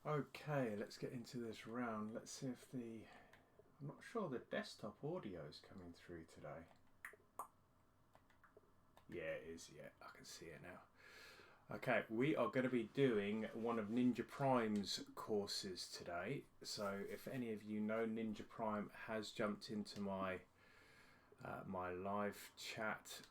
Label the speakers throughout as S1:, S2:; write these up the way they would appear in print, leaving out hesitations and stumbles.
S1: Okay, let's get into this round. Let's see if I'm not sure the desktop audio is coming through today. Yeah, it is. Yeah, I can see it now. Okay, we are going to be doing one of Ninja Prime's courses today. So if any of you know, Ninja Prime has jumped into my live chat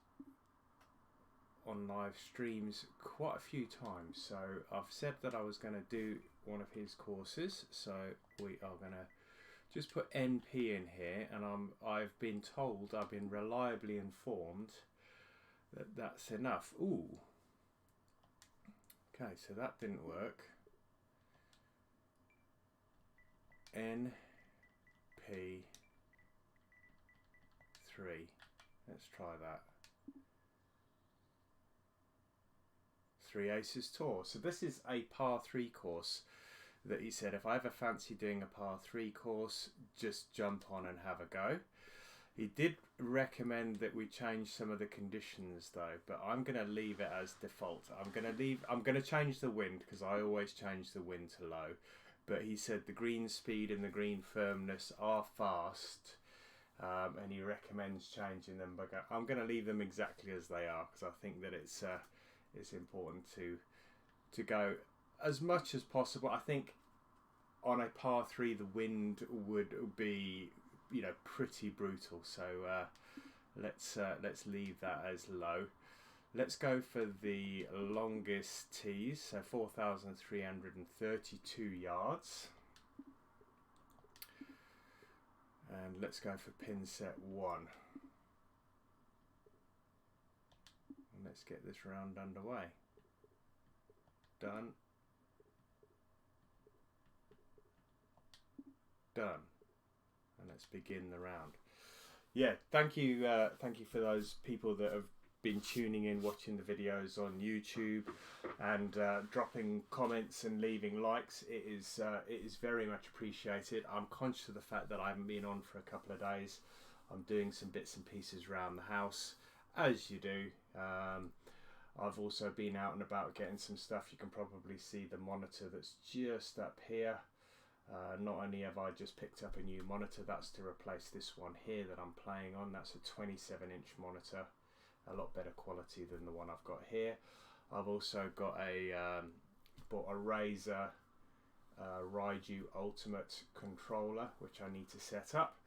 S1: on live streams quite a few times. So I've said that I was going to do one of his courses. So we are going to just put NP in here, and I've been told, I've been reliably informed that that's enough. Ooh. Okay, so that didn't work. NP3. Let's try that. 3 Aces Tour. So this is a par 3 course that he said if I ever fancy doing a par 3 course, just jump on and have a go. He did recommend that we change some of the conditions though, but I'm going to leave it as default. I'm going to change the wind because I always change the wind to low. But he said the green speed and the green firmness are fast, and he recommends changing them. But I'm going to leave them exactly as they are because I think that it's important to go as much as possible. I think on a par 3 the wind would be pretty brutal, so let's leave that as low. Let's go for the longest tees, so 4,332 yards, and let's go for pin set 1, and let's get this round underway. Done. And let's begin the round. Yeah, thank you for those people that have been tuning in, watching the videos on YouTube, and dropping comments and leaving likes. It is very much appreciated. I'm conscious of the fact that I haven't been on for a couple of days. I'm doing some bits and pieces around the house, as you do. I've also been out and about getting some stuff. You can probably see the monitor that's just up here. Not only have I just picked up a new monitor, that's to replace this one here that I'm playing on. That's a 27-inch monitor, a lot better quality than the one I've got here. I've also got bought a Razer Raiju Ultimate controller, which I need to set up,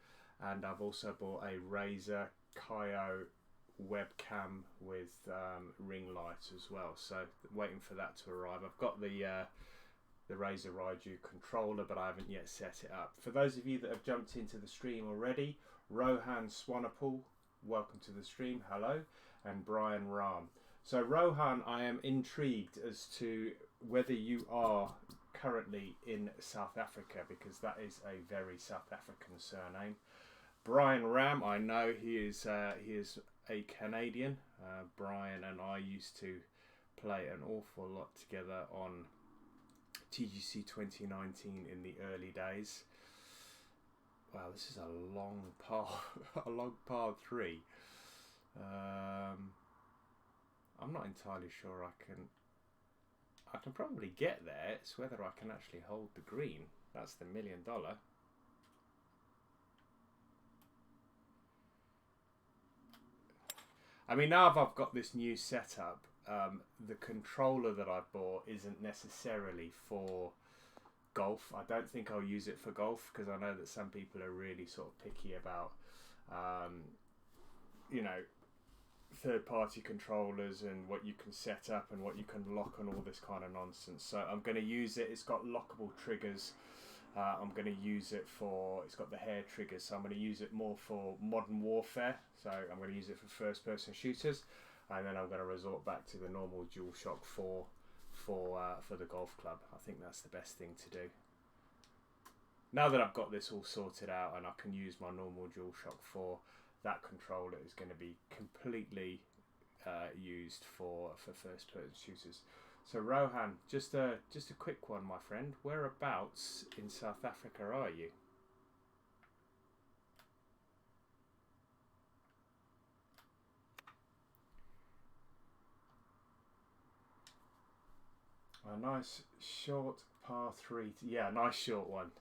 S1: and I've also bought a Razer Kaio webcam with ring light as well. So waiting for that to arrive. I've got the Razer Raiju controller, but I haven't yet set it up. For those of you that have jumped into the stream already, Rohan Swanepoel, welcome to the stream, hello, and Brian Ram. So Rohan, I am intrigued as to whether you are currently in South Africa, because that is a very South African surname. Brian Ram, I know he is a Canadian. Brian and I used to play an awful lot together on TGC 2019 in the early days. Wow, this is a long par, a long par 3. I'm not entirely sure I can probably get there. It's whether I can actually hold the green. That's the $1 million. I mean, now I've got this new setup, the controller that I bought isn't necessarily for golf. I don't think I'll use it for golf because I know that some people are really sort of picky about, third-party controllers and what you can set up and what you can lock and all this kind of nonsense. So I'm going to use it. It's got lockable triggers. I'm going to use it it's got the hair triggers, so I'm going to use it more for modern warfare. So I'm going to use it for first-person shooters, and then I'm going to resort back to the normal DualShock 4 for the golf club. I think that's the best thing to do. Now that I've got this all sorted out and I can use my normal DualShock 4, that controller is going to be completely used for first-person shooters. So Rohan, just a quick one, my friend. Whereabouts in South Africa are you? A nice short par 3. Yeah, a nice short one.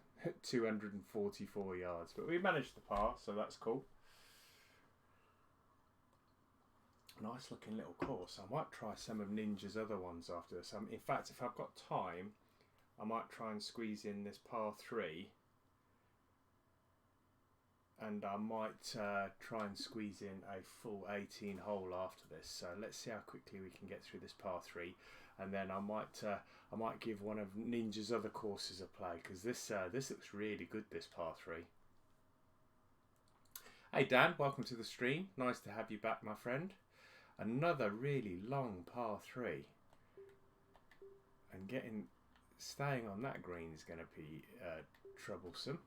S1: 244 yards. But we managed the par, so that's cool. Nice looking little course. I might try some of Ninja's other ones after this. In fact, if I've got time, I might try and squeeze in this par 3. And I might try and squeeze in a full 18 hole after this. So let's see how quickly we can get through this par 3, and then I might give one of Ninja's other courses a play, because this looks really good, this par 3. Hey Dan, welcome to the stream. Nice to have you back, my friend. Another really long par 3, and staying on that green is going to be troublesome.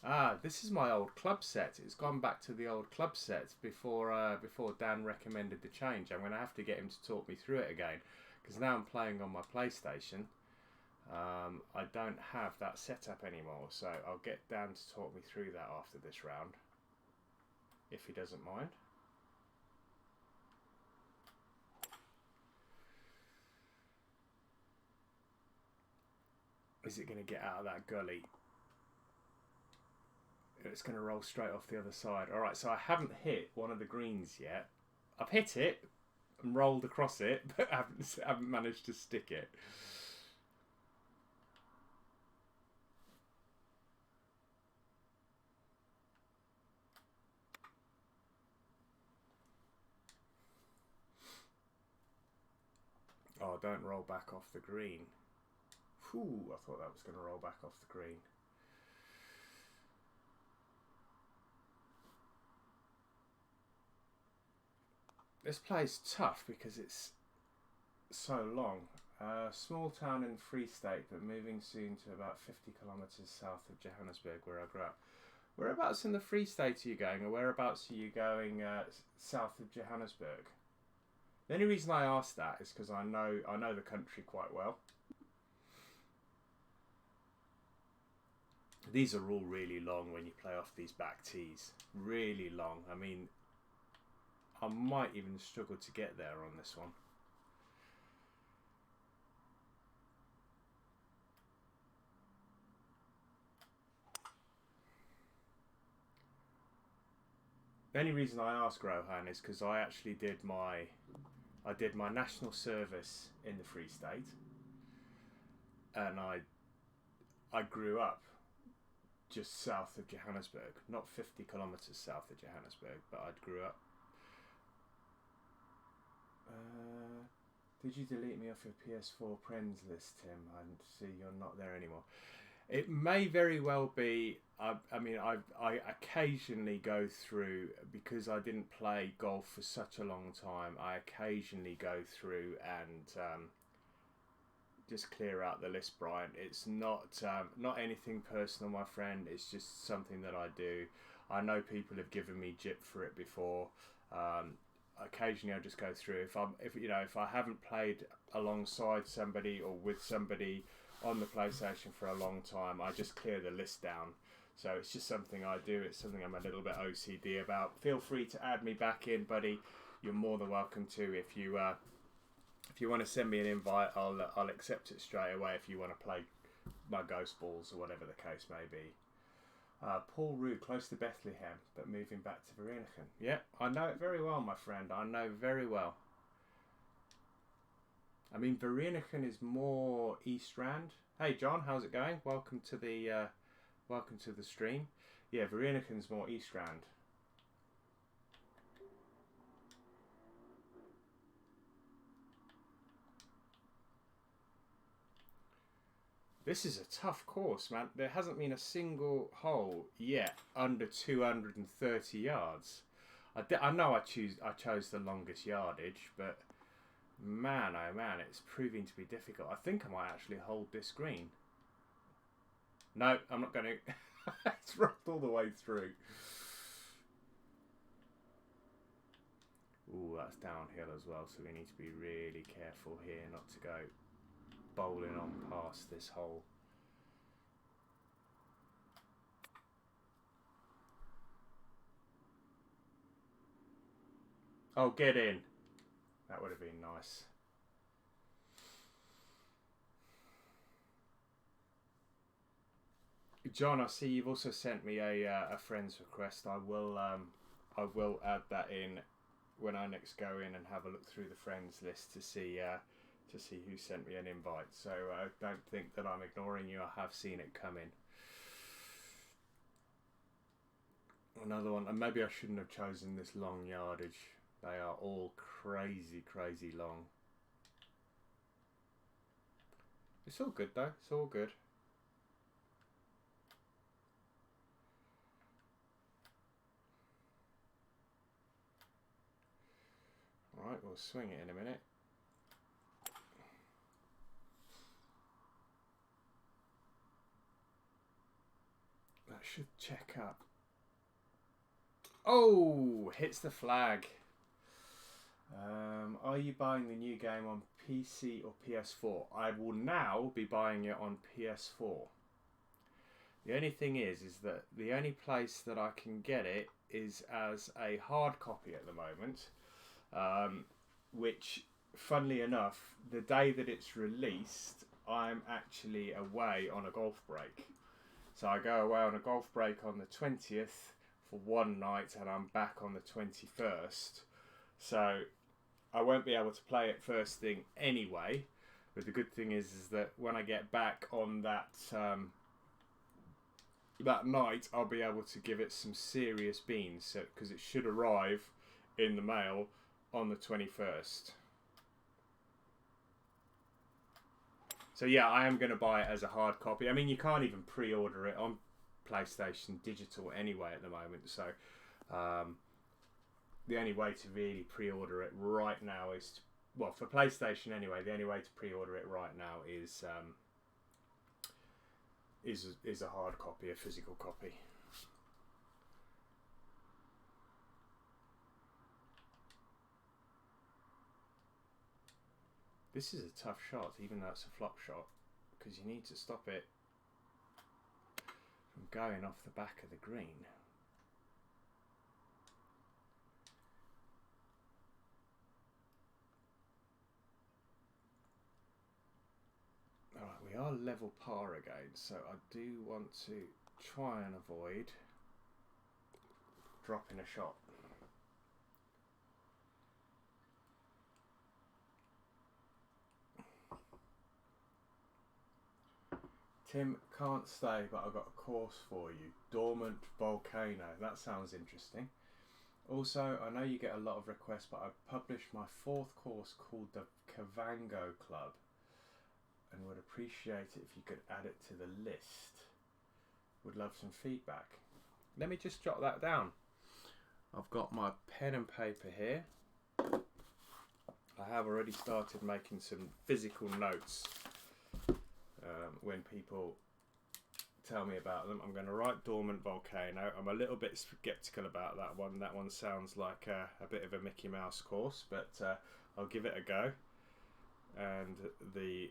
S1: Ah, this is my old club set. It's gone back to the old club set before Dan recommended the change. I'm going to have to get him to talk me through it again, because now I'm playing on my PlayStation. I don't have that setup anymore, so I'll get Dan to talk me through that after this round, if he doesn't mind. Is it going to get out of that gully? It's going to roll straight off the other side. Alright, so I haven't hit one of the greens yet. I've hit it and rolled across it, but haven't managed to stick it. Oh, don't roll back off the green. Whew, I thought that was going to roll back off the green. This play's tough because it's so long. Small town in the Free State, but moving soon to about 50 kilometres south of Johannesburg, where I grew up. Whereabouts in the Free State are you going, or whereabouts are you going south of Johannesburg? The only reason I ask that is because I know the country quite well. These are all really long when you play off these back tees. Really long. I mean, I might even struggle to get there on this one. The only reason I ask, Rohan, is because I actually did my national service in the Free State, and I grew up just south of Johannesburg, not 50 kilometres south of Johannesburg, but I grew up. Did you delete me off your PS4 friends list, Tim? I see you're not there anymore. It may very well be. I mean, I occasionally go through, because I didn't play golf for such a long time. I occasionally go through and just clear out the list, Brian. It's not anything personal, my friend. It's just something that I do. I know people have given me jip for it before. Occasionally, I just go through. If I haven't played alongside somebody or with somebody on the PlayStation for a long time, I just clear the list down. So it's just something I do. It's something I'm a little bit OCD about. Feel free to add me back in, buddy. You're more than welcome to. If you want to send me an invite, I'll accept it straight away. If you want to play my Ghost Balls or whatever the case may be. Paul Roux, close to Bethlehem, but moving back to Vereeniging. Yeah, I know it very well, my friend. I know very well. I mean, Vereeniging is more East Rand. Hey, John, how's it going? Welcome to the stream. Yeah, Vereeniging's more East Rand. This is a tough course, man. There hasn't been a single hole yet under 230 yards. I know I chose the longest yardage, but man, oh man, it's proving to be difficult. I think I might actually hold this green. No, I'm not going to. It's roughed all the way through. Ooh, that's downhill as well, so we need to be really careful here not to go bowling on past this hole. Oh, get in. That would have been nice. John, I see you've also sent me a friend's request. I will add that in when I next go in and have a look through the friends list to see who sent me an invite. So don't think that I'm ignoring you. I have seen it come in. Another one, and maybe I shouldn't have chosen this long yardage. They are all crazy, crazy long. It's all good though. It's all good. Right, we'll swing it in a minute. That should check up. Oh, hits the flag. Are you buying the new game on PC or PS4? I will now be buying it on PS4. The only thing is that the only place that I can get it is as a hard copy at the moment, which, funnily enough, the day that it's released, I'm actually away on a golf break. So I go away on a golf break on the 20th for one night, and I'm back on the 21st. So I won't be able to play it first thing anyway. But the good thing is that when I get back on that that night, I'll be able to give it some serious beans, so because it should arrive in the mail on the 21st. So yeah, I am going to buy it as a hard copy. I mean, you can't even pre-order it on PlayStation Digital anyway at the moment. So the only way to really pre-order it right now is, well, for PlayStation anyway, the only way to pre-order it right now is a hard copy, a physical copy. This is a tough shot, even though it's a flop shot, because you need to stop it from going off the back of the green. Alright, we are level par again, so I do want to try and avoid dropping a shot. Tim, can't stay, but I've got a course for you. Dormant Volcano. That sounds interesting. Also, I know you get a lot of requests, but I've published my 4th course called the Tango Club, and would appreciate it if you could add it to the list. Would love some feedback. Let me just jot that down. I've got my pen and paper here. I have already started making some physical notes. When people tell me about them, I'm going to write Dormant Volcano. I'm a little bit skeptical about that one. That one sounds like a bit of a Mickey Mouse course, but I'll give it a go. And the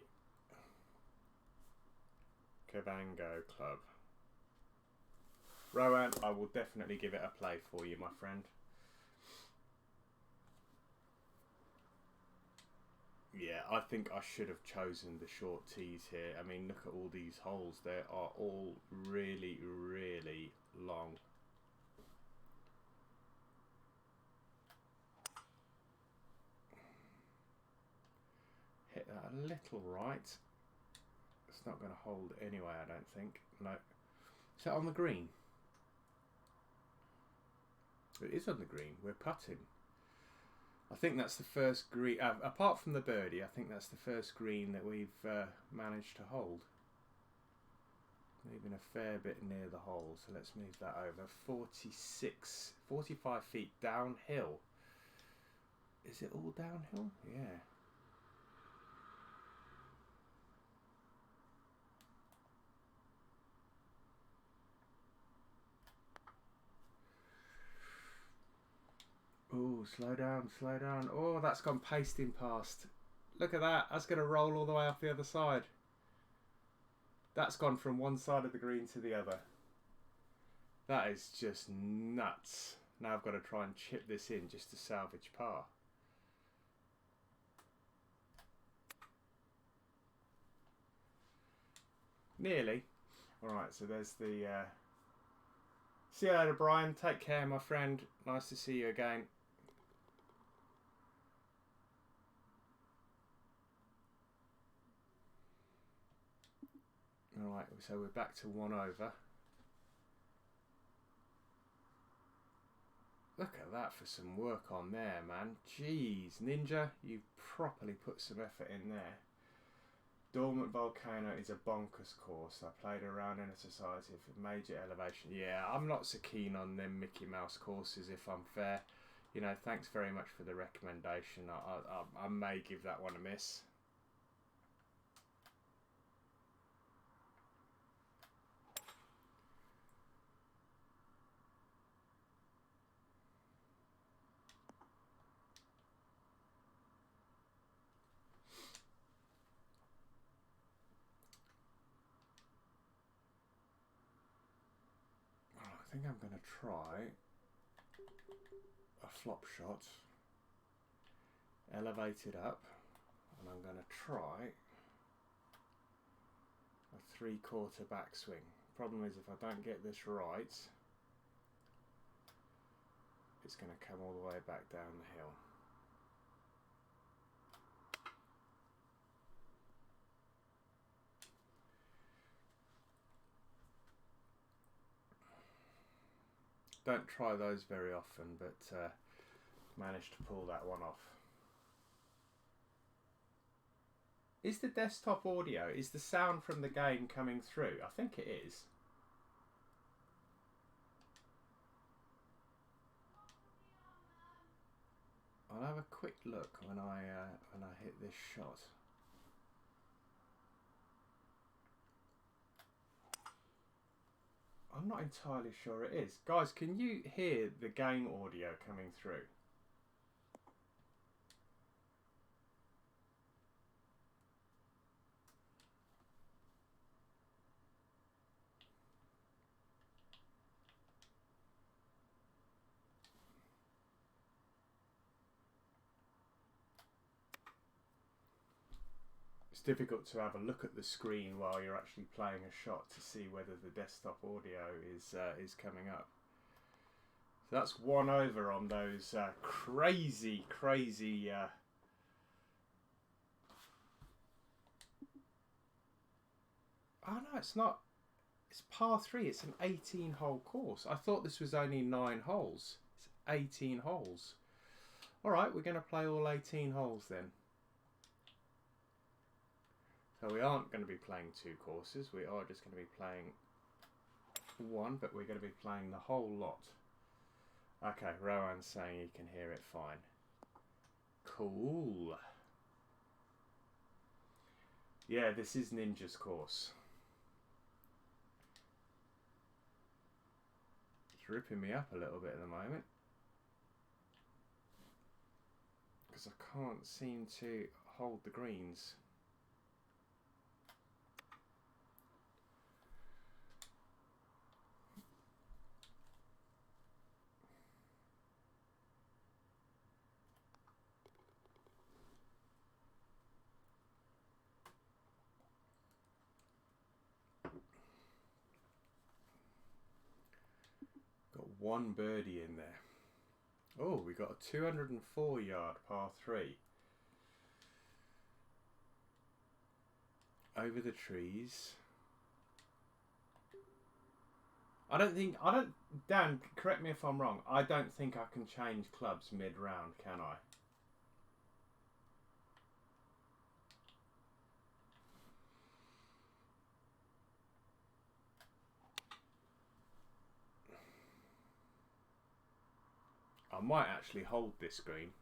S1: Tango Club. Rowan, I will definitely give it a play for you, my friend. Yeah, I think I should have chosen the short tees here. I mean, look at all these holes. They are all really, really long. Hit that a little right. It's not going to hold anyway, I don't think. No. Is that on the green? It is on the green. We're putting. I think that's the first green, apart from the birdie, I think that's the first green that we've managed to hold. Moving a fair bit near the hole, so let's move that over. 45 feet downhill. Is it all downhill? Yeah. Oh, slow down, slow down. Oh, that's gone pasting past. Look at that. That's going to roll all the way off the other side. That's gone from one side of the green to the other. That is just nuts. Now I've got to try and chip this in just to salvage par. Nearly. Alright, so there's the... See you later, Brian. Take care, my friend. Nice to see you again. Alright, so we're back to 1 over. Look at that for some work on there, man. Jeez, Ninja, you've properly put some effort in there. Dormant Volcano is a bonkers course. I played around in a society of major elevation. Yeah, I'm not so keen on them Mickey Mouse courses, if I'm fair. You know, thanks very much for the recommendation. I may give that one a miss. I think I'm going to try a flop shot, elevate it up, and I'm going to try a 3/4 backswing. Problem is, if I don't get this right, it's going to come all the way back down the hill. Don't try those very often, but managed to pull that one off. Is the desktop audio, is the sound from the game coming through? I think it is. I'll have a quick look when I hit this shot. I'm not entirely sure it is. Guys, can you hear the game audio coming through? It's difficult to have a look at the screen while you're actually playing a shot to see whether the desktop audio is coming up. So that's 1 over on those crazy. Oh no, it's not. It's par 3. It's an 18-hole course. I thought this was only 9 holes. It's 18 holes. All right, we're going to play all 18 holes then. So we aren't going to be playing 2 courses, we are just going to be playing 1, but we're going to be playing the whole lot. Okay, Rowan's saying he can hear it fine. Cool. Yeah, this is Ninja's course. It's ripping me up a little bit at the moment, because I can't seem to hold the greens. Got 1 birdie in there. Oh, we got a 204-yard par 3. Over the trees. Dan, correct me if I'm wrong, I don't think I can change clubs mid-round, can I? I might actually hold this green.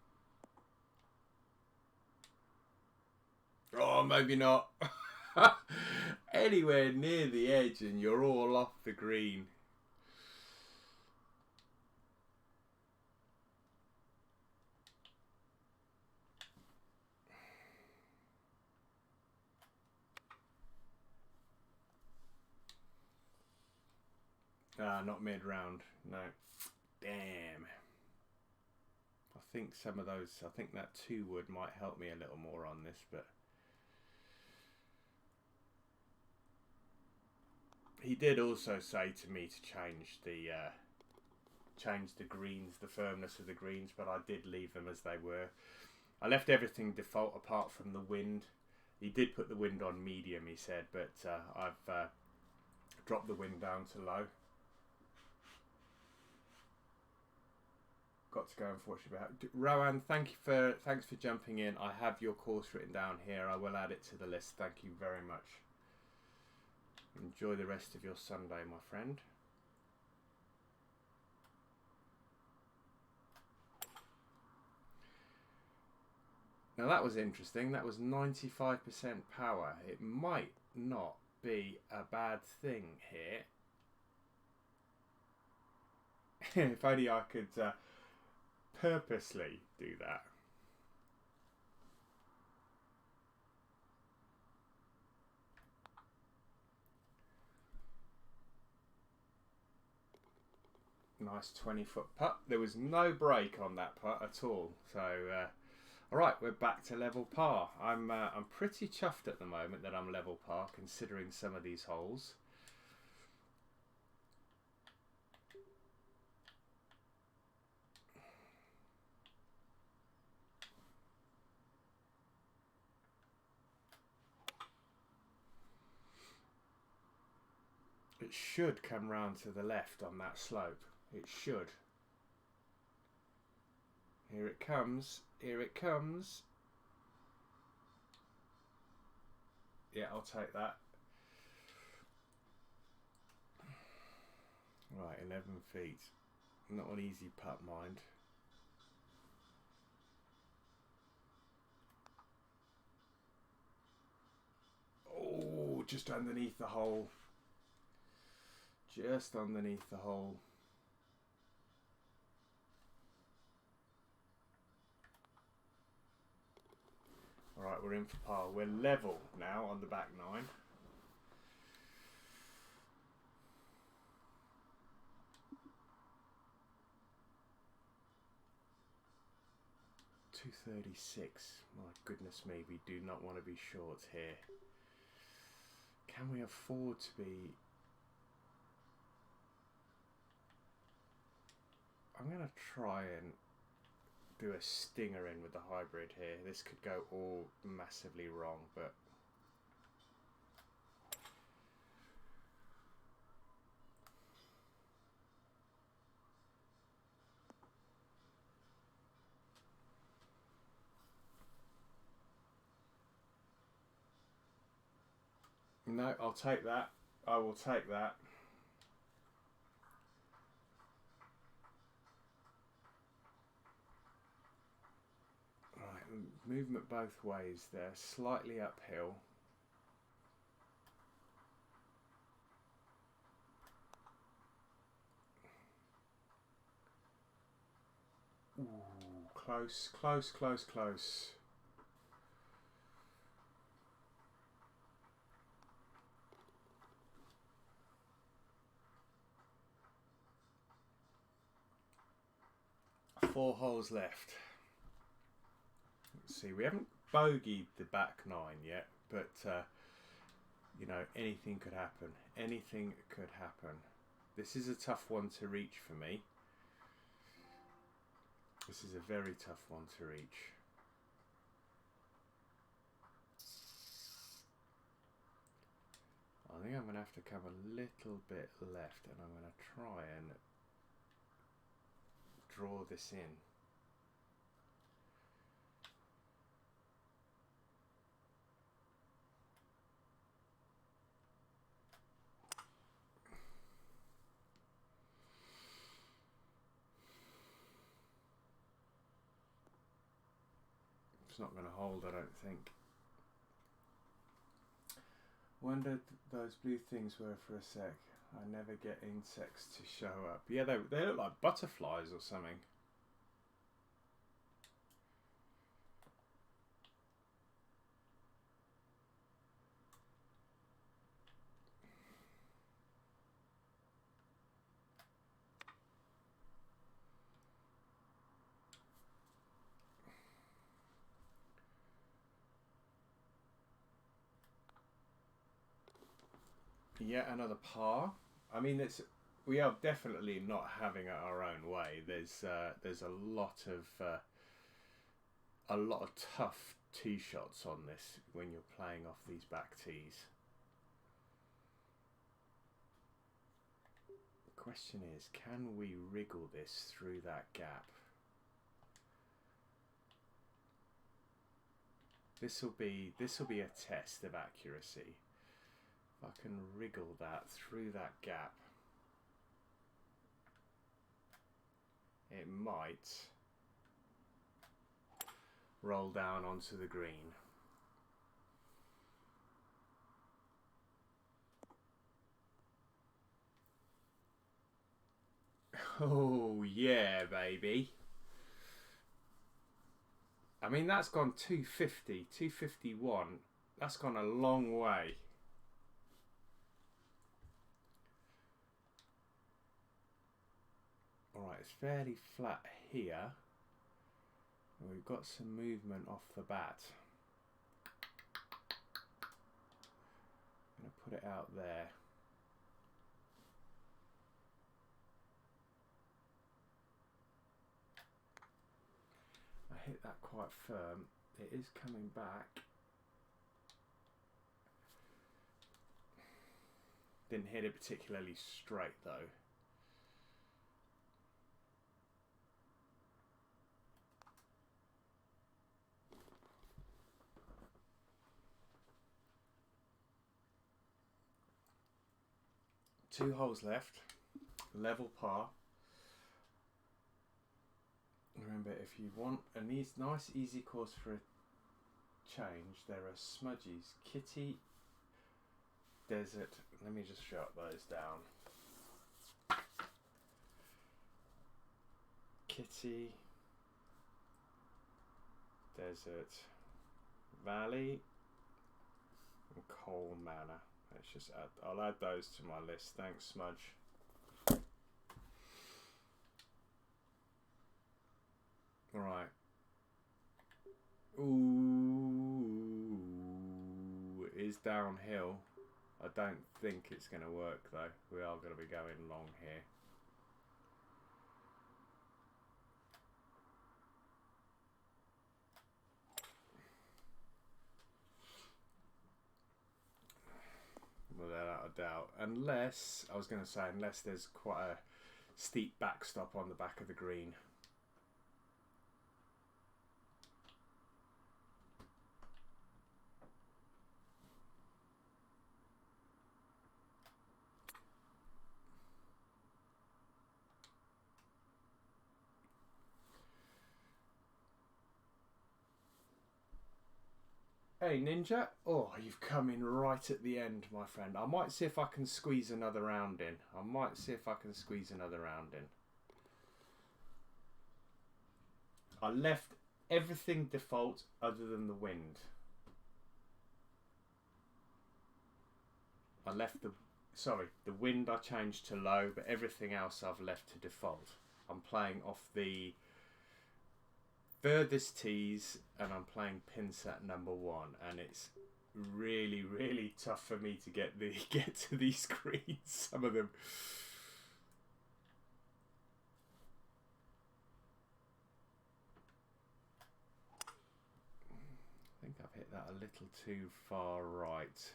S1: Oh, maybe not. Anywhere near the edge and you're all off the green. Not mid-round, no. Damn. I think some of those, I think that 2 wood might help me a little more on this, but... He did also say to me to change the greens, the firmness of the greens, but I did leave them as they were. I left everything default apart from the wind. He did put the wind on medium, he said, but I've dropped the wind down to low. Got to go, unfortunately. Rowan, thanks for jumping in. I have your course written down here. I will add it to the list. Thank you very much. Enjoy the rest of your Sunday, my friend. Now that was interesting. That was 95% power. It might not be a bad thing here. If only I could purposely do that. Nice 20-foot putt. There was no break on that putt at all. So, all right, we're back to level par. I'm pretty chuffed at the moment that I'm level par, considering some of these holes. It should come round to the left on that slope. It should. Here it comes. Here it comes. Yeah, I'll take that. Right, 11 feet. Not an easy putt, mind. Oh, just underneath the hole. Just underneath the hole. Alright, we're in for par. We're level now on the back nine. .236. My goodness me, we do not want to be short here. Can we afford to be... I'm going to try and do a stinger in with the hybrid here. This could go all massively wrong, but no, I'll take that. I will take that. Right, movement both ways there, slightly uphill. Ooh, close, close, close, close. Four holes left. Let's see, we haven't bogeyed the back nine yet, but you know, anything could happen. Anything could happen. This is a tough one to reach for me. This is a very tough one to reach. I think I'm going to have to come a little bit left, and I'm going to try and draw this in. It's not going to hold, I don't think. Wondered those blue things were for a sec. I never get insects to show up. Yeah, they look like butterflies or something. Yet another par. I mean, we are definitely not having it our own way. There's a lot of tough tee shots on this when you're playing off these back tees. The question is, can we wriggle this through that gap? This will be a test of accuracy. If I can wriggle that through that gap, it might roll down onto the green. Oh yeah, baby. I mean, that's gone 250, 251. That's gone a long way. Alright, it's fairly flat here. We've got some movement off the bat. I'm going to put it out there. I hit that quite firm. It is coming back. Didn't hit it particularly straight though. Two holes left, level par. Remember, if you want a nice easy course for a change, there are smudgies. Kitty, Desert. Let me just jot those down. Kitty, Desert, Valley, and Coal Manor. Let's just add. I'll add those to my list. Thanks, Smudge. All right. Ooh, it is downhill. I don't think it's going to work though. We are going to be going long here. Without a doubt. Unless, I was going to say, unless there's quite a steep backstop on the back of the green. Hey Ninja, oh, you've come in right at the end, my friend. I might see if I can squeeze another round in. I left everything default other than the wind. The wind I changed to low, but everything else I've left to default. I'm playing off the furthest tees and I'm playing pin set number 1, and it's really, really tough for me to get to these greens, some of them. I think I've hit that a little too far right.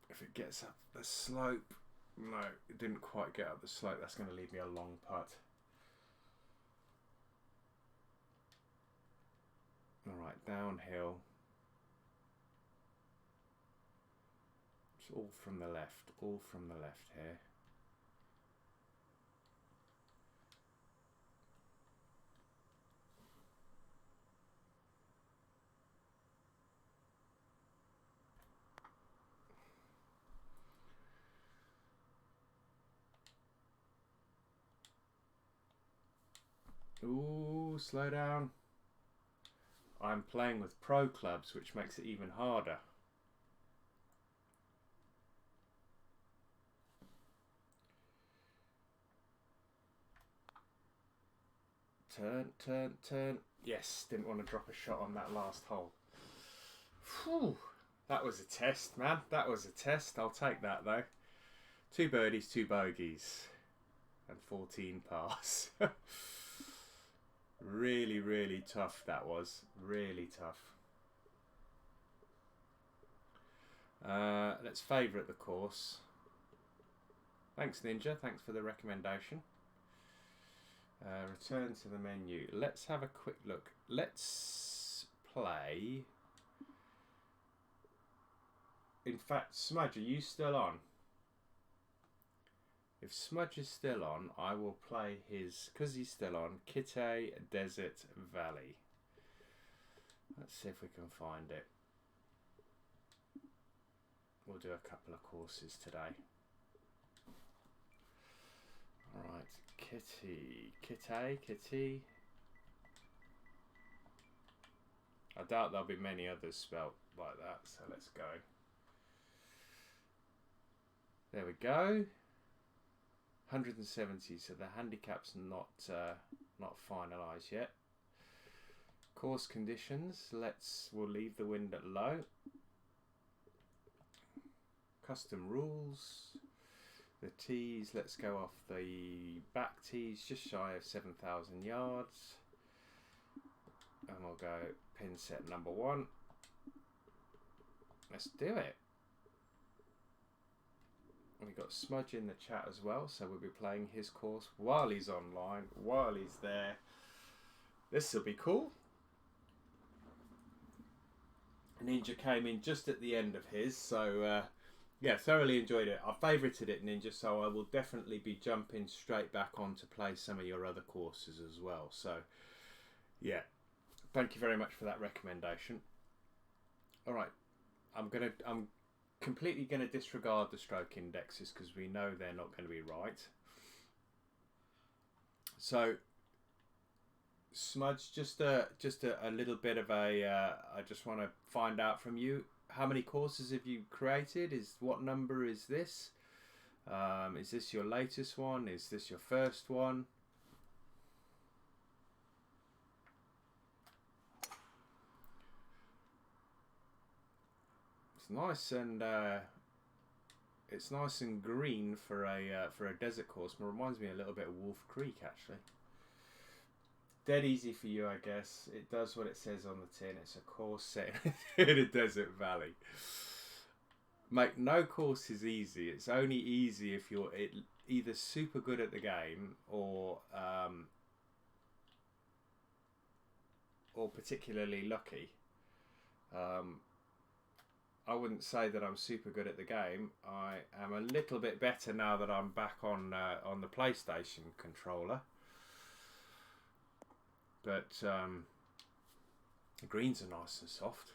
S1: If it gets up the slope, no, it didn't quite get up the slope. That's going to leave me a long putt. Alright, downhill. It's all from the left here. Ooh, slow down. I'm playing with pro clubs, which makes it even harder. Turn. Yes, didn't want to drop a shot on that last hole. Whew, That was a test, man. That was a test. I'll take that, though. 2 birdies, 2 bogeys, and 14 pars. Really, really tough, that was. Really tough. Let's favourite the course. Thanks, Ninja. Thanks for the recommendation. Return to the menu. Let's have a quick look. Let's play... In fact, Smudge, are you still on? If Smudge is still on, I will play his, because he's still on, Kitay Desert Valley. Let's see if we can find it. We'll do a couple of courses today. Alright, Kitty. I doubt there'll be many others spelt like that, so let's go. There we go. 170, so the handicap's not finalised yet. Course conditions, we'll leave the wind at low. Custom rules. The tees, let's go off the back tees, just shy of 7,000 yards. And we'll go pin set number 1. Let's do it. We've got Smudge in the chat as well, so we'll be playing his course while he's online, while he's there. This will be cool. Ninja came in just at the end of his, so yeah, thoroughly enjoyed it. I favourited it, Ninja, so I will definitely be jumping straight back on to play some of your other courses as well. So yeah, thank you very much for that recommendation. All right, I'm completely going to disregard the stroke indexes because we know they're not going to be right. So Smudge, just a little bit of a I just want to find out from you, how many courses have you created? What number is this? Is this your latest one? Is this your first one? It's nice and green for a desert course. It reminds me a little bit of Wolf Creek, actually. Dead easy for you, I guess. It does what it says on the tin. It's a course set in a desert valley. Mate, no course is easy. It's only easy if you're either super good at the game or particularly lucky. I wouldn't say that I'm super good at the game. I am a little bit better now that I'm back on the PlayStation controller. But the greens are nice and soft.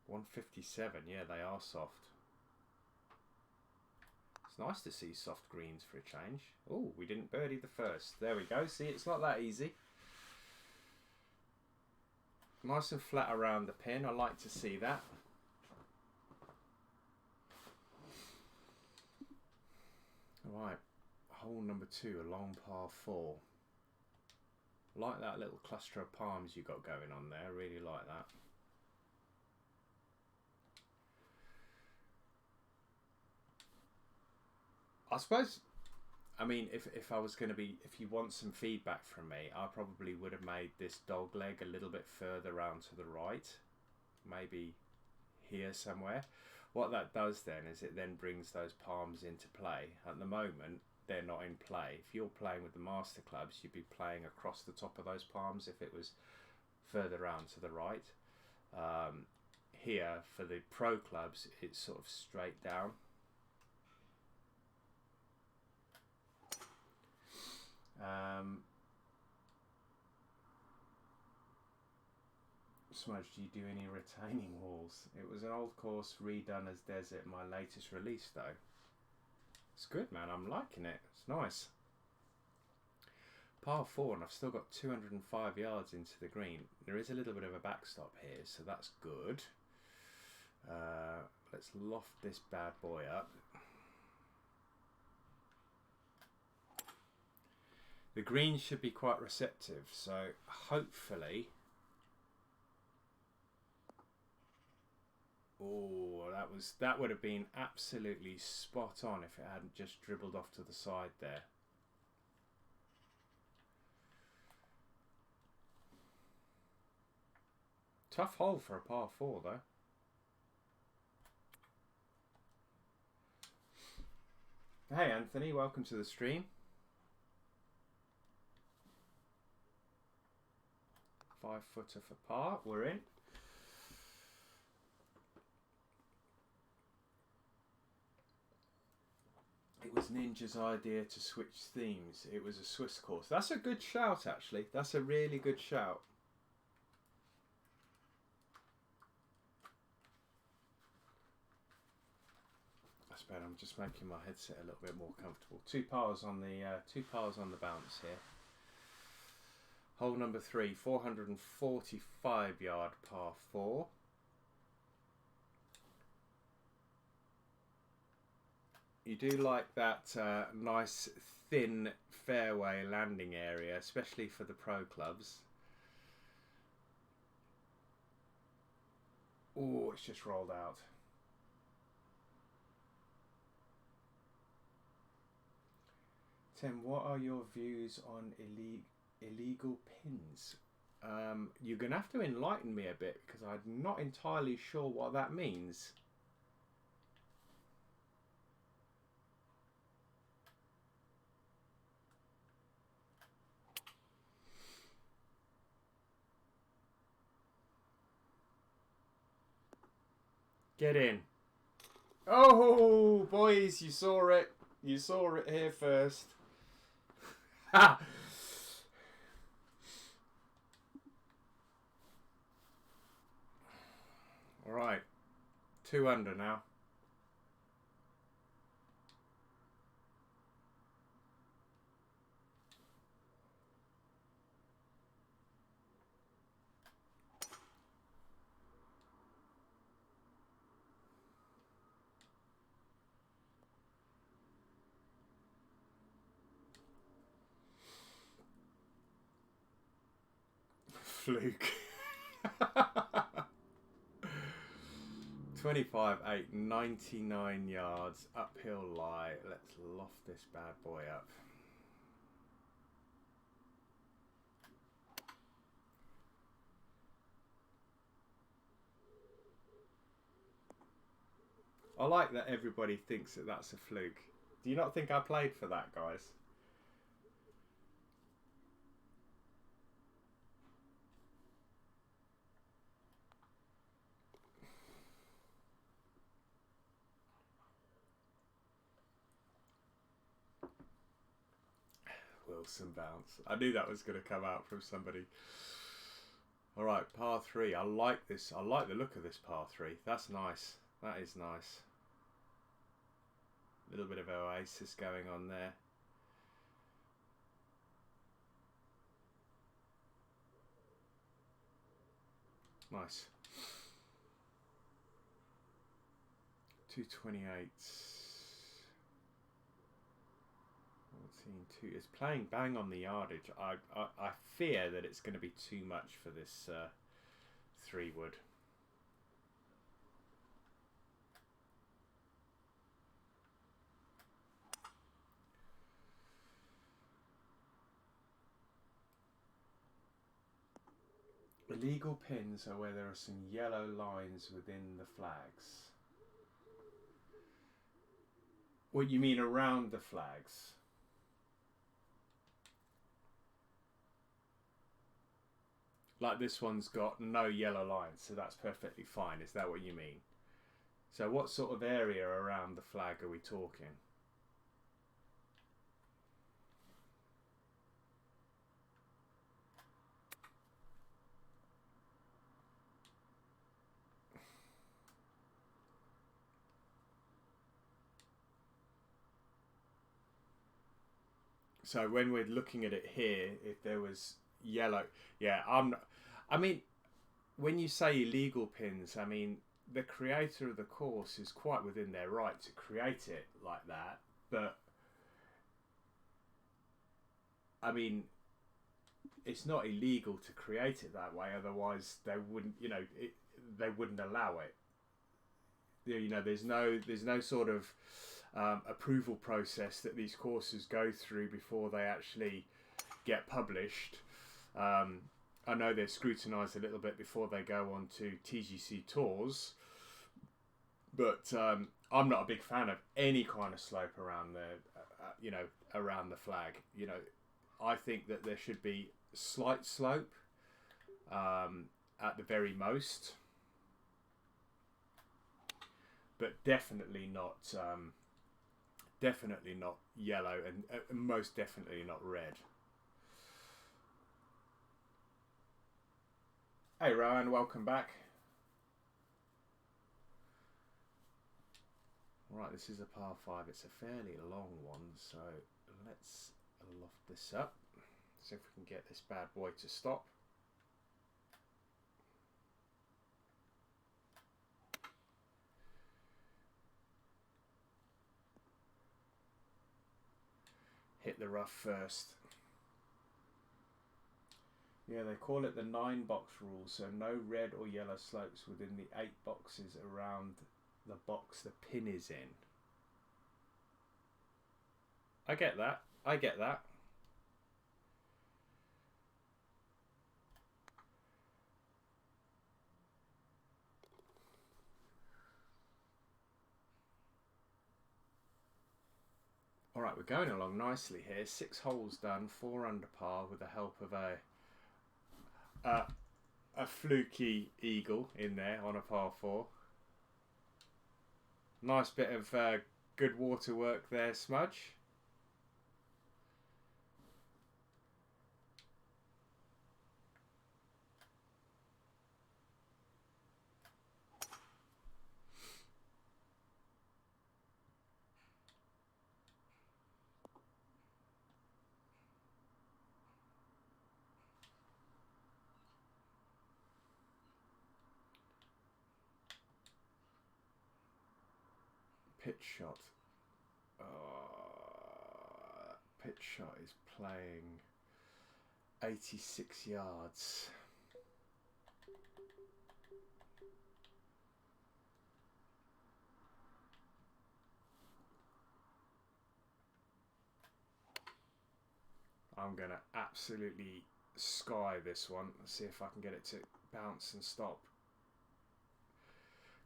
S1: .157, yeah, they are soft. It's nice to see soft greens for a change. Oh, we didn't birdie the first. There we go. See, it's not that easy. Nice and flat around the pin. I like to see that. Right. Hole number 2, a long par 4. Like that little cluster of palms you got going on there. Really like that. I suppose, I mean, if I was going to be, if you want some feedback from me, I probably would have made this dog leg a little bit further round to the right. Maybe here somewhere. What that does then is it then brings those palms into play. At the moment, they're not in play. If you're playing with the master clubs, you'd be playing across the top of those palms if it was further round to the right. Here, for the pro clubs, it's sort of straight down. Smudge, do you do any retaining walls? It was an old course redone as desert, my latest release though. It's good, man. I'm liking it. It's nice. Par 4, and I've still got 205 yards into the green. There is a little bit of a backstop here, so that's good. Let's loft this bad boy up. The green should be quite receptive, so hopefully Oh, that would have been absolutely spot on if it hadn't just dribbled off to the side there. Tough hole for a par 4 though. Hey Anthony, welcome to the stream. 5-footer for par, we're in. It was Ninja's idea to switch themes. It was a Swiss course. That's a good shout, actually. That's a really good shout. That's better. I'm just making my headset a little bit more comfortable. Two pars on the bounce here. Hole number 3, 445 yard par 4. You do like that nice thin fairway landing area, especially for the pro clubs. Oh, it's just rolled out. Tim, what are your views on illegal pins? You're going to have to enlighten me a bit because I'm not entirely sure what that means. Get in. Oh, boys, you saw it. You saw it here first. Ha! All right. 2 under now. Fluke. 25, 8, 99 yards, uphill lie. Let's loft this bad boy up. I like that everybody thinks that that's a fluke. Do you not think I played for that, guys? Wilson bounce. I knew that was going to come out from somebody. All right, par 3. I like this. I like the look of this par 3. That's nice. That is nice. A little bit of oasis going on there. Nice. 228. 14, 2. It's playing bang on the yardage. I fear that it's going to be too much for this 3-wood. Illegal pins are where there are some yellow lines within the flags. What you mean around the flags? Like this one's got no yellow lines, so that's perfectly fine. Is that what you mean? So what sort of area around the flag are we talking? So when we're looking at it here, if there was yellow, yeah, I mean, when you say illegal pins, I mean, the creator of the course is quite within their right to create it like that. But, I mean, it's not illegal to create it that way. Otherwise, they wouldn't, they wouldn't allow it. you know, there's no sort of approval process that these courses go through before they actually get published. I know they're scrutinised a little bit before they go on to TGC tours, but I'm not a big fan of any kind of slope around the, around the flag. You know, I think that there should be slight slope at the very most, but definitely not yellow, and most definitely not red. Hey Rowan, welcome back. Right, this is a par 5. It's a fairly long one, so let's loft this up. See if we can get this bad boy to stop. Hit the rough first. Yeah, they call it the 9-box rule, so no red or yellow slopes within the 8 boxes around the box the pin is in. I get that. I get that. Alright, we're going along nicely here. 6 holes done, 4 under par with the help of a fluky eagle in there on a par 4. Nice bit of good water work there, Smudge. Pitch shot. Pitch shot is playing 86 yards. I'm gonna absolutely sky this one. Let's see if I can get it to bounce and stop.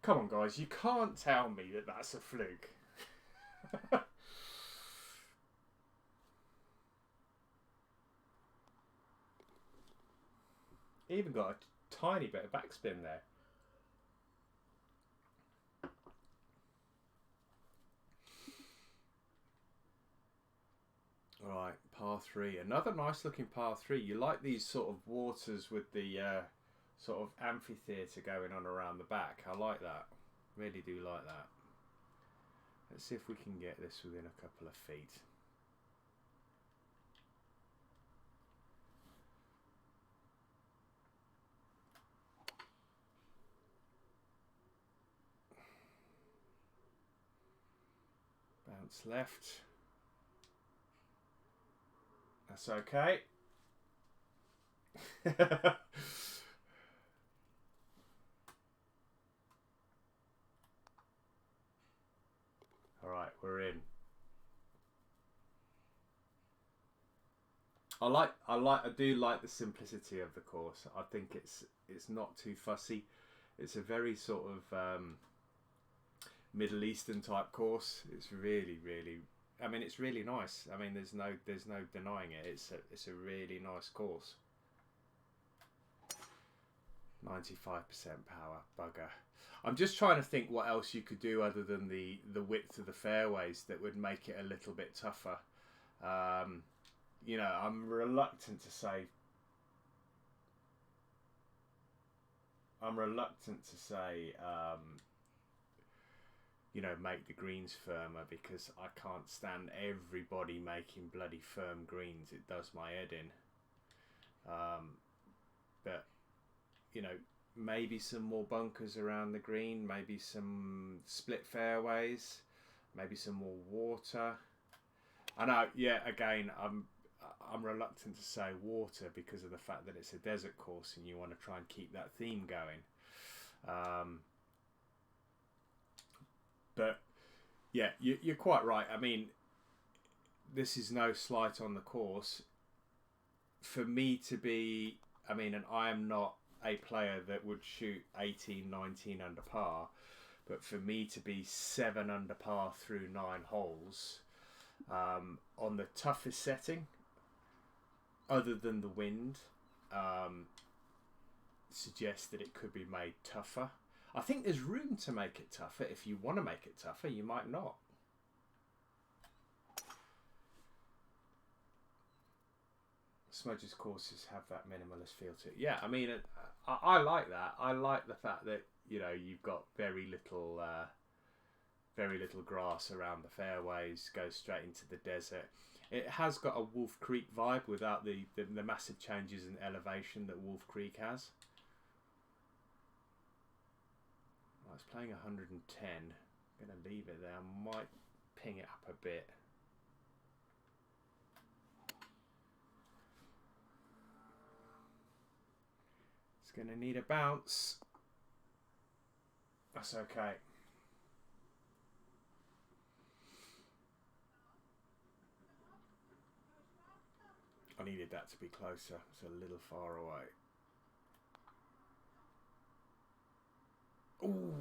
S1: Come on, guys, you can't tell me that that's a fluke. Even got a tiny bit of backspin there. Right, par 3. Another nice looking par 3. You like these sort of waters with the sort of amphitheatre going on around the back. I like that. Really do like that. Let's see if we can get this within a couple of feet. Bounce left. That's okay. Alright, we're in. I do like the simplicity of the course. I think it's not too fussy. It's a very sort of Middle Eastern type course. It's really, I mean, it's really nice. I mean, there's no denying it. It's a really nice course. 95% power, bugger. I'm just trying to think what else you could do other than the width of the fairways that would make it a little bit tougher. You know, I'm reluctant to say. You know, make the greens firmer, because I can't stand everybody making bloody firm greens. It does my head in. But you know, maybe some more bunkers around the green, maybe some split fairways, maybe some more water. I know, yeah, again, I'm reluctant to say water because of the fact that it's a desert course and you want to try and keep that theme going. But yeah, you're quite right. I mean, this is no slight on the course. For me to be, I mean, and I am not a player that would shoot 18, 19 under par, but for me to be 7 under par through 9 holes on the toughest setting, other than the wind, suggests that it could be made tougher. I think there's room to make it tougher. If you want to make it tougher, you might not. Smudge's courses have that minimalist feel to it. Yeah, I mean, I like that. I like the fact that, you know, you've got very little grass around the fairways, goes straight into the desert. It has got a Wolf Creek vibe without the massive changes in elevation that Wolf Creek has. I was playing 110. I'm going to leave it there. I might ping it up a bit. It's going to need a bounce. That's okay. I needed that to be closer. It's a little far away. Ooh.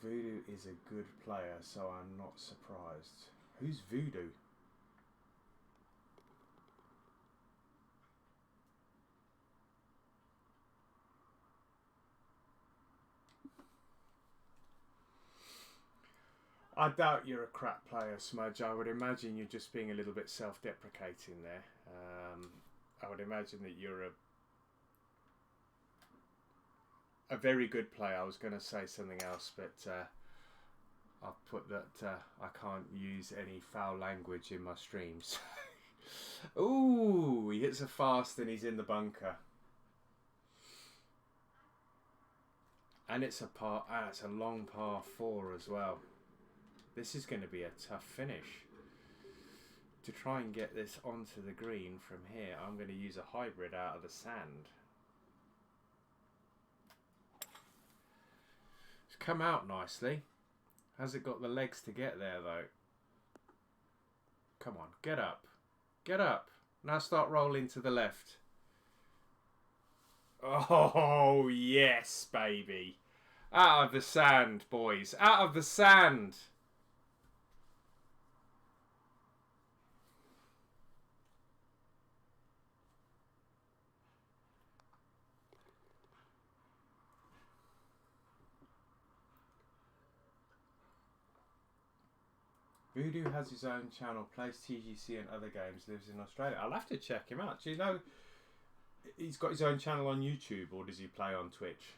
S1: Voodoo is a good player, so I'm not surprised. Who's Voodoo? I doubt you're a crap player, Smudge. I would imagine you're just being a little bit self-deprecating there. I would imagine that you're a very good player. I was going to say something else, but I've put that I can't use any foul language in my streams. Ooh, he hits a fast and he's in the bunker. And it's a it's a long par 4 as well. This is going to be a tough finish. To try and get this onto the green from here, I'm going to use a hybrid out of the sand. It's come out nicely. Has it got the legs to get there though? Come on, get up. Get up. Now start rolling to the left. Oh, yes, baby. Out of the sand, boys. Out of the sand. Voodoo has his own channel, plays TGC and other games, lives in Australia. I'll have to check him out. Do you know he's got his own channel on YouTube, or does he play on Twitch?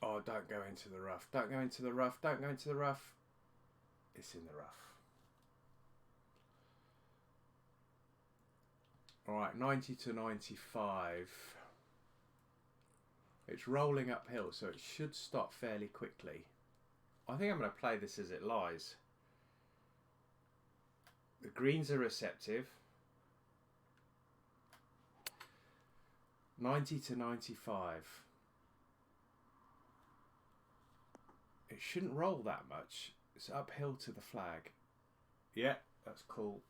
S1: Oh, don't go into the rough. Don't go into the rough. Don't go into the rough. It's in the rough. Alright, 90 to 95. It's rolling uphill, so it should stop fairly quickly. I think I'm going to play this as it lies. The greens are receptive. 90 to 95. It shouldn't roll that much. It's uphill to the flag. Yeah, that's cool.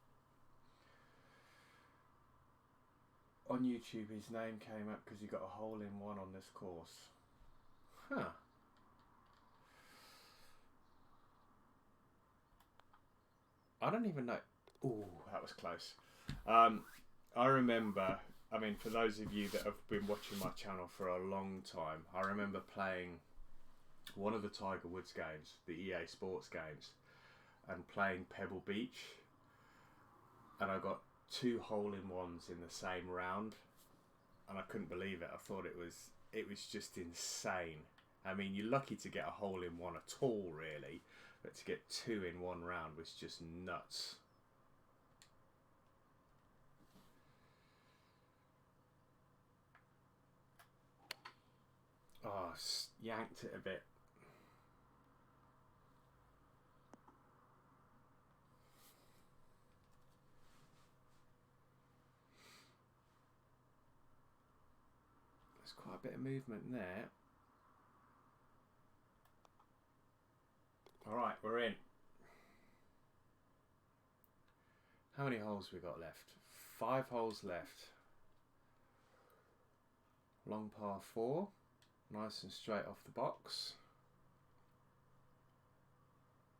S1: On YouTube, his name came up because he got a hole-in-one on this course. Huh. I don't even know. Ooh, that was close. I remember, I mean, for those of you that have been watching my channel for a long time, I remember playing one of the Tiger Woods games, the EA Sports games, and playing Pebble Beach, and I got 2 hole-in-ones in the same round, and I couldn't believe it. I thought it was just insane. I mean, you're lucky to get a hole-in-one at all, really, but to get 2 in one round was just nuts. Oh, yanked it a bit. There's quite a bit of movement there. All right, we're in. How many holes we got left? 5 holes left. Long par 4, nice and straight off the box.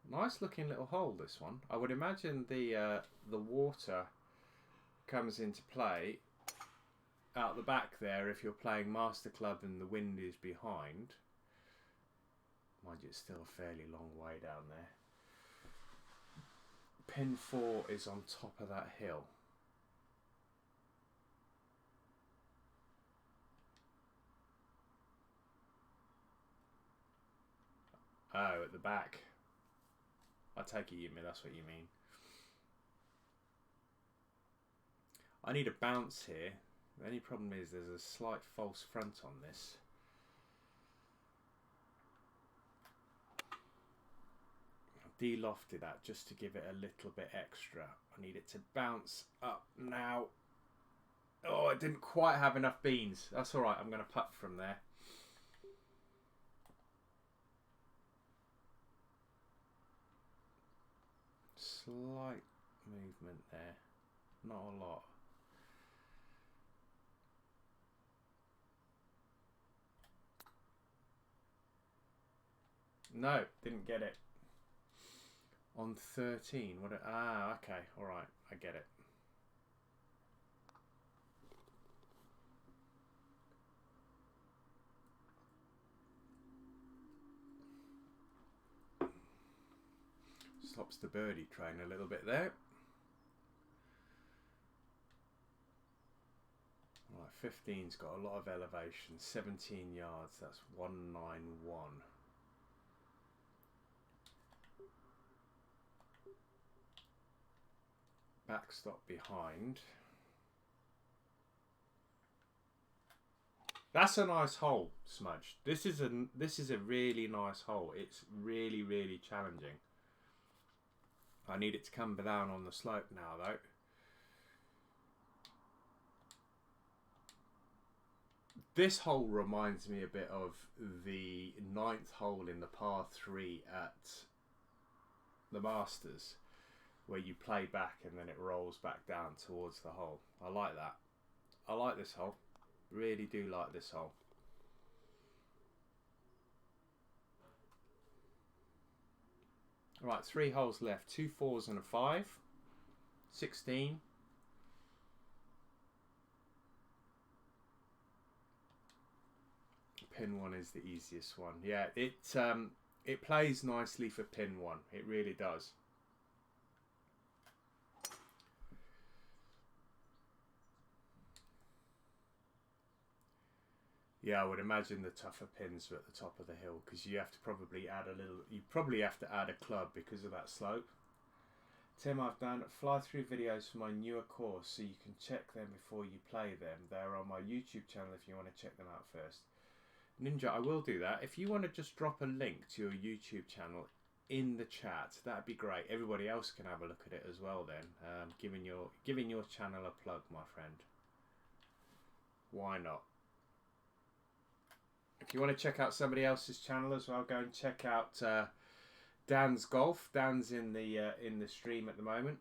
S1: Nice looking little hole, this one. I would imagine the water comes into play out the back there if you're playing Master Club and the wind is behind. Mind you, it's still a fairly long way down there. Pin 4 is on top of that hill. Oh, at the back. I take it that's what you mean. I need a bounce here. The only problem is there's a slight false front on this. I de-lofted that just to give it a little bit extra. I need it to bounce up now. Oh, I didn't quite have enough beans. That's alright, I'm going to putt from there. Slight movement there. Not a lot. No, didn't get it. On 13. What? Okay. All right. I get it. Stops the birdie train a little bit there. Right, 15's got a lot of elevation. 17 yards. That's 191. Backstop behind. That's a nice hole, Smudge. This is a really nice hole. It's really, really challenging. I need it to come down on the slope now, though. This hole reminds me a bit of the 9th hole in the par 3 at the Masters, where you play back and then it rolls back down towards the hole. I like that. I like this hole. Really do like this hole. Right, 3 holes left. 2 4s and a 5. 16. Pin 1 is the easiest one. Yeah, it plays nicely for pin 1. It really does. Yeah, I would imagine the tougher pins are at the top of the hill because you have to probably add a little. You probably have to add a club because of that slope. Tim, I've done fly-through videos for my newer course, so you can check them before you play them. They're on my YouTube channel if you want to check them out first. Ninja, I will do that. If you want to just drop a link to your YouTube channel in the chat, that'd be great. Everybody else can have a look at it as well then. Giving your channel a plug, my friend. Why not? If you want to check out somebody else's channel as well, go and check out Dan's Golf. Dan's in the stream at the moment.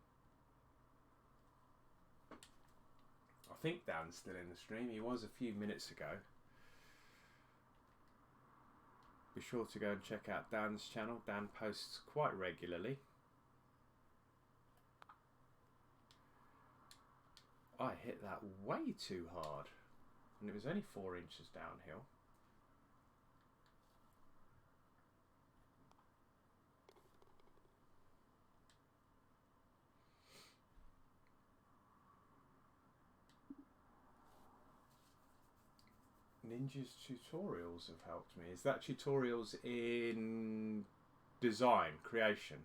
S1: I think Dan's still in the stream. He was a few minutes ago. Be sure to go and check out Dan's channel. Dan posts quite regularly. I hit that way too hard, and it was only 4 inches downhill. Ninja's tutorials have helped me. Is that tutorials in design, creation?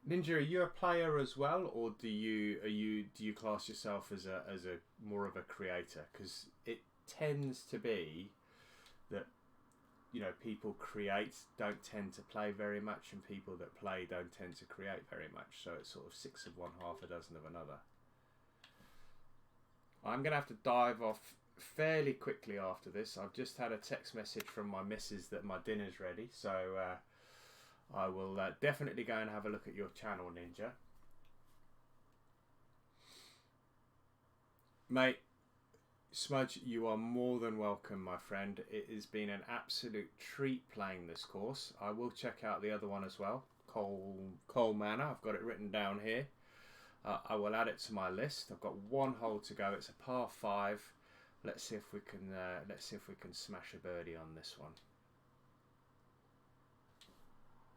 S1: Ninja, are you a player as well, or do you class yourself as a more of a creator? Because it tends to be that, you know, people create don't tend to play very much, and people that play don't tend to create very much. So it's sort of six of one, half a dozen of another. I'm gonna have to dive off fairly quickly after this. I've just had a text message from my missus that my dinner's ready, so I will definitely go and have a look at your channel, Ninja. Mate, Smudge, you are more than welcome, my friend. It has been an absolute treat playing this course. I will check out the other one as well, Coal Manor. I've got it written down here. I will add it to my list. I've got one hole to go. It's a par 5. Let's see if we can smash a birdie on this one.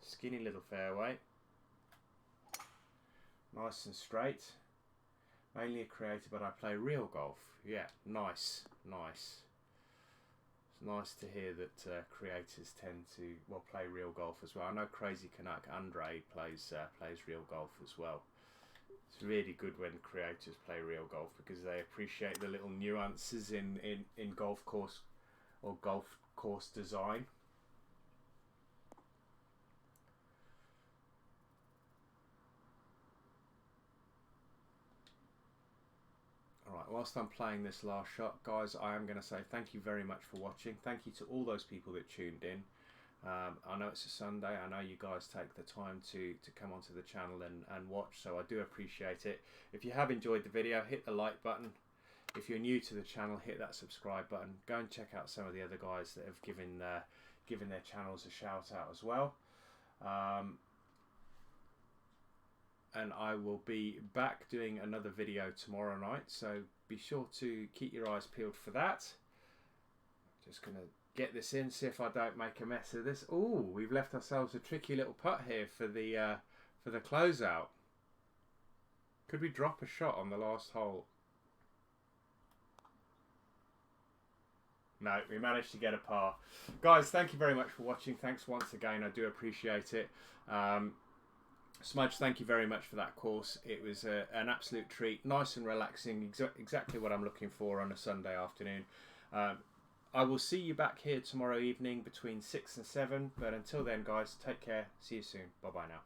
S1: Skinny little fairway, nice and straight. Mainly a creator, but I play real golf. Yeah, nice. It's nice to hear that creators tend to play real golf as well. I know Crazy Canuck Andre plays real golf as well. It's really good when creators play real golf because they appreciate the little nuances in golf course or golf course design. Alright, whilst I'm playing this last shot, guys, I am going to say thank you very much for watching. Thank you to all those people that tuned in. I know it's a Sunday. I know you guys take the time to come onto the channel and watch, so I do appreciate it. If you have enjoyed the video, hit the like button. If you're new to the channel, hit that subscribe button. Go and check out some of the other guys that have given their channels a shout out as well. And I will be back doing another video tomorrow night, so be sure to keep your eyes peeled for that. Just gonna get this in, see if I don't make a mess of this. Oh, we've left ourselves a tricky little putt here for the closeout. Could we drop a shot on the last hole? No, we managed to get a par. Guys, thank you very much for watching. Thanks once again, I do appreciate it. Smudge, thank you very much for that course. It was an absolute treat, nice and relaxing, exactly what I'm looking for on a Sunday afternoon. I will see you back here tomorrow evening between 6 and 7, but until then, guys, take care. See you soon. Bye-bye now.